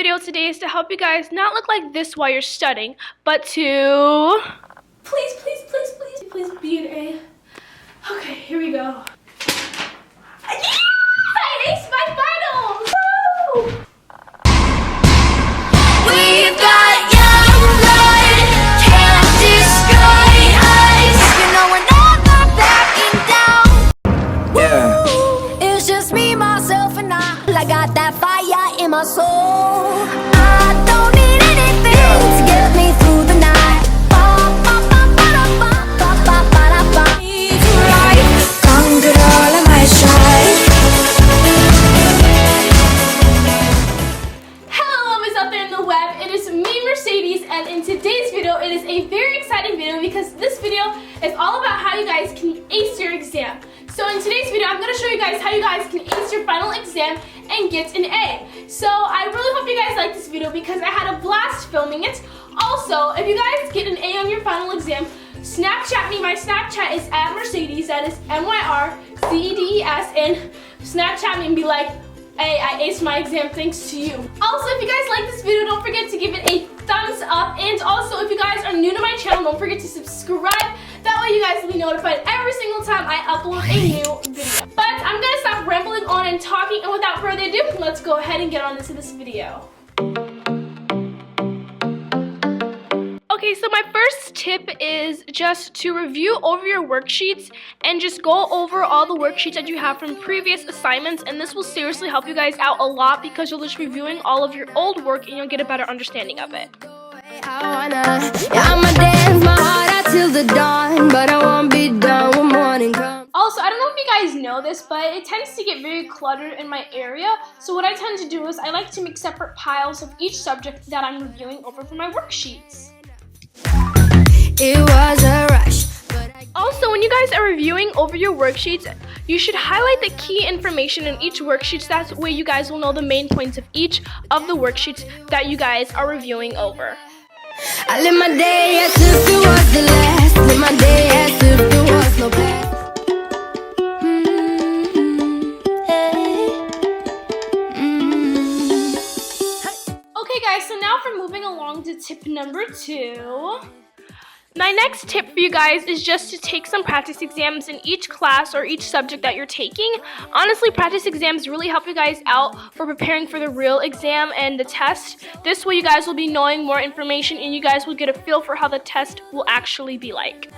video today is to help you guys not look like this while you're studying, but to... Please be an A. Okay, here we go. Yes! I aced my finals! Woo! We've got young blood, can't destroy us. You know we're never backing down. Yeah. Woo! It's just me, myself, and I got that fire in my soul. I don't need anything to get me through the night. Conquered all of my strife. It is me, Mercedes, and in today's video, it is a very exciting video because this video is all about how you guys can ace your exam. So in today's video, I'm going to show you guys how you guys can ace your final exam and get an A. So I really hope you guys like this video because I had a blast filming it. Also, if you guys get an A on your final exam, Snapchat me. My Snapchat is @Myrcedes, that is MYRCEDES, and Snapchat me and be like, hey, I aced my exam thanks to you. Also, if you guys like this video, don't forget to give it a thumbs up. And also, if you guys are new to my channel, don't forget to subscribe. That way you guys will be notified every single time I upload a new video. But I'm gonna stop rambling on and talking, and without further ado, let's go ahead and get on into this video. Okay, so my first tip is just to review over your worksheets and just go over all the worksheets that you have from previous assignments, and this will seriously help you guys out a lot because you'll just reviewing all of your old work and you'll get a better understanding of it. I'ma dance my heart out till the dawn, but I won't be done when morning comes. Also, I don't know if you guys know this, but it tends to get very cluttered in my area. So what I tend to do is I like to make separate piles of each subject that I'm reviewing over for my worksheets. It was a rush. Also, when you guys are reviewing over your worksheets, you should highlight the key information in each worksheet. That way you guys will know the main points of each of the worksheets that you guys are reviewing over. I live my day as if it was the last. Live my day as if there was no past. Okay guys, so now for moving along to tip number 2. My next tip for you guys is just to take some practice exams in each class or each subject that you're taking. Honestly, practice exams really help you guys out for preparing for the real exam and the test. This way you guys will be knowing more information and you guys will get a feel for how the test will actually be like.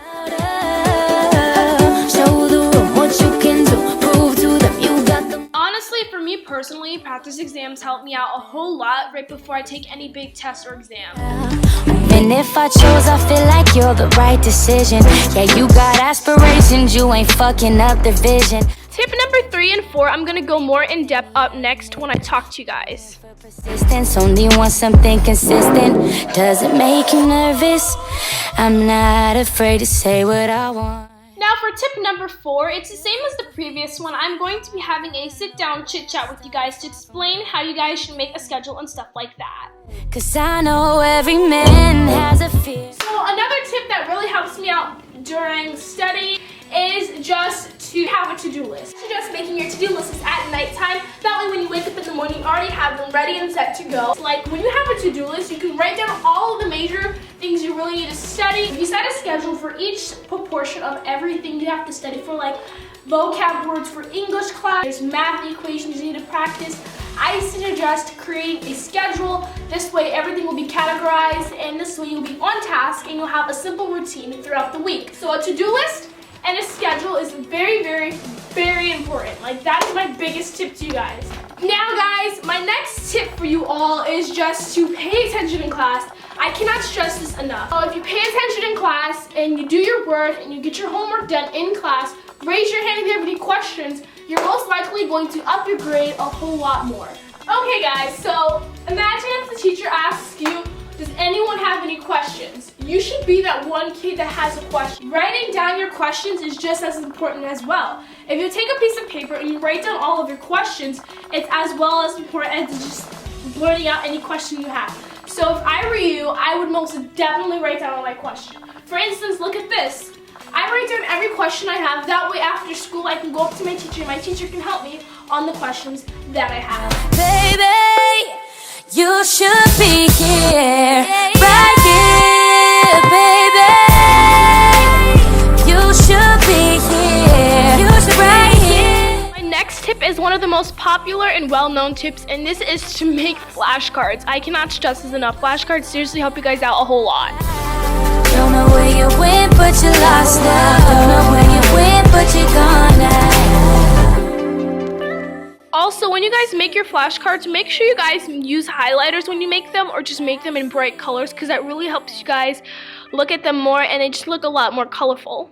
Show the room what you can do. Prove to them you got them. Honestly, for me personally, practice exams help me out a whole lot right before I take any big test or exam. And if I chose, I feel like you're the right decision. Yeah, you got aspirations, you ain't fucking up the vision. Tip number 3 and 4, I'm gonna go more in depth up next when I talk to you guys. Persistence, only want something consistent. Does it make you nervous? I'm not afraid to say what I want. Now for tip number 4, it's the same as the previous one. I'm going to be having a sit-down chit-chat with you guys to explain how you guys should make a schedule and stuff like that. Cause I know every man has a fear. So another tip that really helps me out during study is just to have a to-do list. Just making your to-do list at nighttime. That way when you wake up in the morning, you already have them ready and set to go. So like when you have a to-do list, you can write down all of the major things you really need to study. You set a schedule for each proportion of everything you have to study for, like vocab words for English class, there's math equations you need to practice. I suggest creating a schedule. This way everything will be categorized and this way you'll be on task and you'll have a simple routine throughout the week. So a to-do list and a schedule is very, very, very important. Like that is my biggest tip to you guys. Now guys, my next tip for you all is just to pay attention in class. I cannot stress this enough. So if you pay attention in class and you do your work and you get your homework done in class, raise your hand if you have any questions. You're most likely going to up your grade a whole lot more. Okay guys, so imagine if the teacher asks you, does anyone have any questions? You should be that one kid that has a question. Writing down your questions is just as important as well. If you take a piece of paper and you write down all of your questions, it's as well as important as just blurting out any question you have. So if I were you, I would most definitely write down all my questions. For instance, look at this. I write down every question I have. That way after school I can go up to my teacher. My teacher can help me on the questions that I have. Baby, You should be here, right here, baby. You should be here, right here. My next tip is one of the most popular and well-known tips, and this is to make flashcards. I cannot stress this enough. Flashcards seriously help you guys out a whole lot. Don't know where you went, but you lost now. Don't know where you went, but you're gone now. Also, when you guys make your flashcards, make sure you guys use highlighters when you make them, or just make them in bright colors, because that really helps you guys look at them more and they just look a lot more colorful.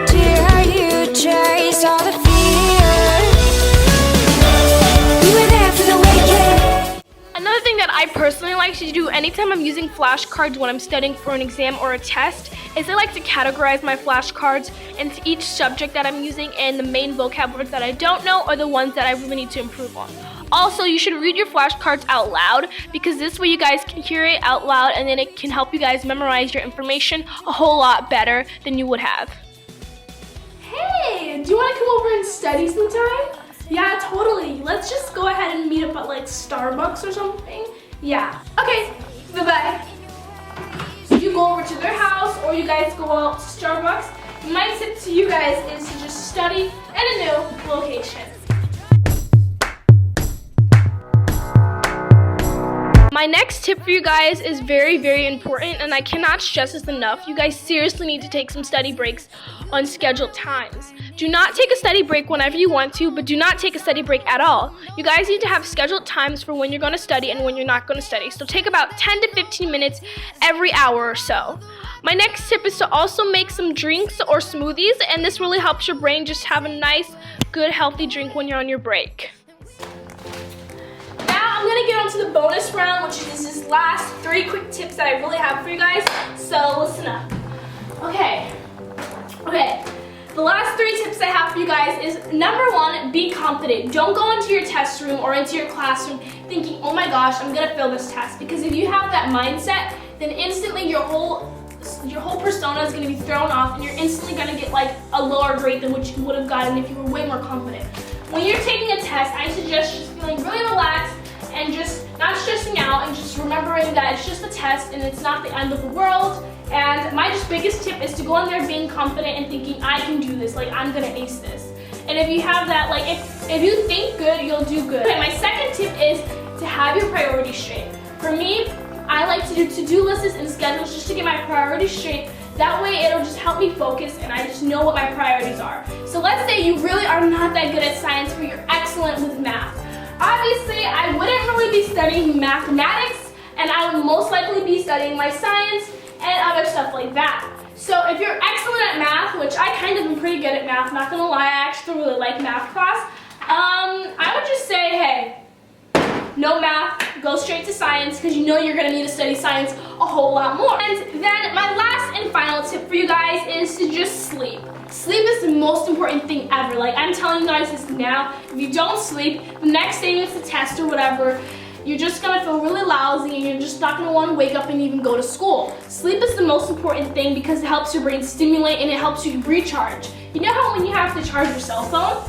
Dare you chase all the fear? You were there for the wicked. Another thing that I personally like to do anytime I'm using flashcards when I'm studying for an exam or a test is I like to categorize my flashcards into each subject that I'm using, and the main vocab words that I don't know are the ones that I really need to improve on. Also, you should read your flashcards out loud, because this way you guys can hear it out loud, and then it can help you guys memorize your information a whole lot better than you would have. Hey, do you want to come over and study sometime? Yeah, totally. Let's just go ahead and meet up at like Starbucks or something. Yeah. Okay, bye-bye. So you go over to their house or you guys go out to Starbucks. My tip to you guys is to just study at a new location. My next tip for you guys is very, very important, and I cannot stress this enough. You guys seriously need to take some study breaks on scheduled times. Do not take a study break whenever you want to, but do not take a study break at all. You guys need to have scheduled times for when you're going to study and when you're not going to study. So take about 10 to 15 minutes every hour or so. My next tip is to also make some drinks or smoothies, and this really helps your brain just have a nice, good, healthy drink when you're on your break. I'm gonna get on to the bonus round, which is this last 3 quick tips that I really have for you guys, so listen up. Okay, the last 3 tips I have for you guys is, number 1, be confident. Don't go into your test room or into your classroom thinking, oh my gosh, I'm gonna fail this test, because if you have that mindset, then instantly your whole persona is gonna be thrown off, and you're instantly gonna get like a lower grade than what you would have gotten if you were way more confident. When you're taking a test, I suggest just feeling really relaxed and just not stressing out, and just remembering that it's just a test and it's not the end of the world. And my just biggest tip is to go in there being confident and thinking, I can do this, like I'm gonna ace this. And if you have that, like if you think good, you'll do good. Okay, my second tip is to have your priorities straight. For me, I like to do to-do lists and schedules just to get my priorities straight. That way it'll just help me focus and I just know what my priorities are. So let's say you really are not that good at science, but you're excellent with math. Obviously, I wouldn't really be studying mathematics, and I would most likely be studying my science and other stuff like that. So if you're excellent at math, which I kind of am pretty good at math, not gonna lie, I actually really like math class, I would just say, hey, no math, go straight to science, because you know you're gonna need to study science a whole lot more. And then my last and final tip for you guys is to just sleep. Sleep is the most important thing ever. Like, I'm telling you guys this now. If you don't sleep, the next day it's a test or whatever, you're just gonna feel really lousy and you're just not gonna wanna wake up and even go to school. Sleep is the most important thing because it helps your brain stimulate and it helps you recharge. You know how when you have to charge your cell phone?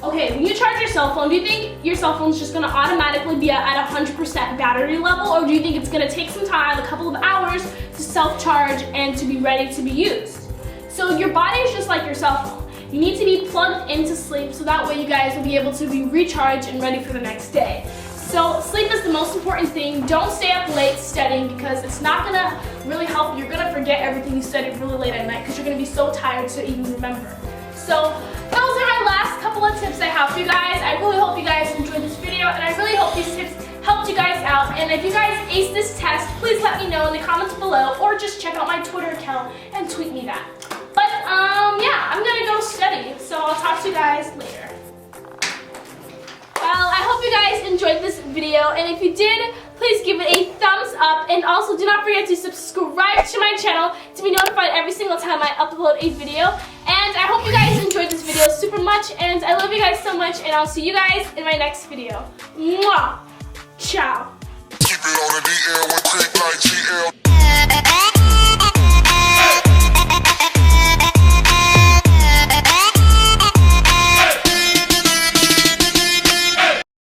Okay, when you charge your cell phone, do you think your cell phone's just gonna automatically be at 100% battery level, or do you think it's gonna take some time, a couple of hours, to self-charge and to be ready to be used? So your body is just like your cell phone. You need to be plugged into sleep so that way you guys will be able to be recharged and ready for the next day. So sleep is the most important thing. Don't stay up late studying because it's not gonna really help. You're gonna forget everything you studied really late at night because you're gonna be so tired to even remember. So those are my last couple of tips I have for you guys. I really hope you guys enjoyed this video, and I really hope these tips helped you guys out. And if you guys ace this test, please let me know in the comments below, or just check out my Twitter account and tweet me that. But yeah, I'm gonna go study, so I'll talk to you guys later. Well, I hope you guys enjoyed this video, and if you did, please give it a thumbs up, and also do not forget to subscribe to my channel to be notified every single time I upload a video. And I hope you guys enjoyed this video super much, and I love you guys so much, and I'll see you guys in my next video. Mwah! Ciao! Keep it on the DL, we take like GL.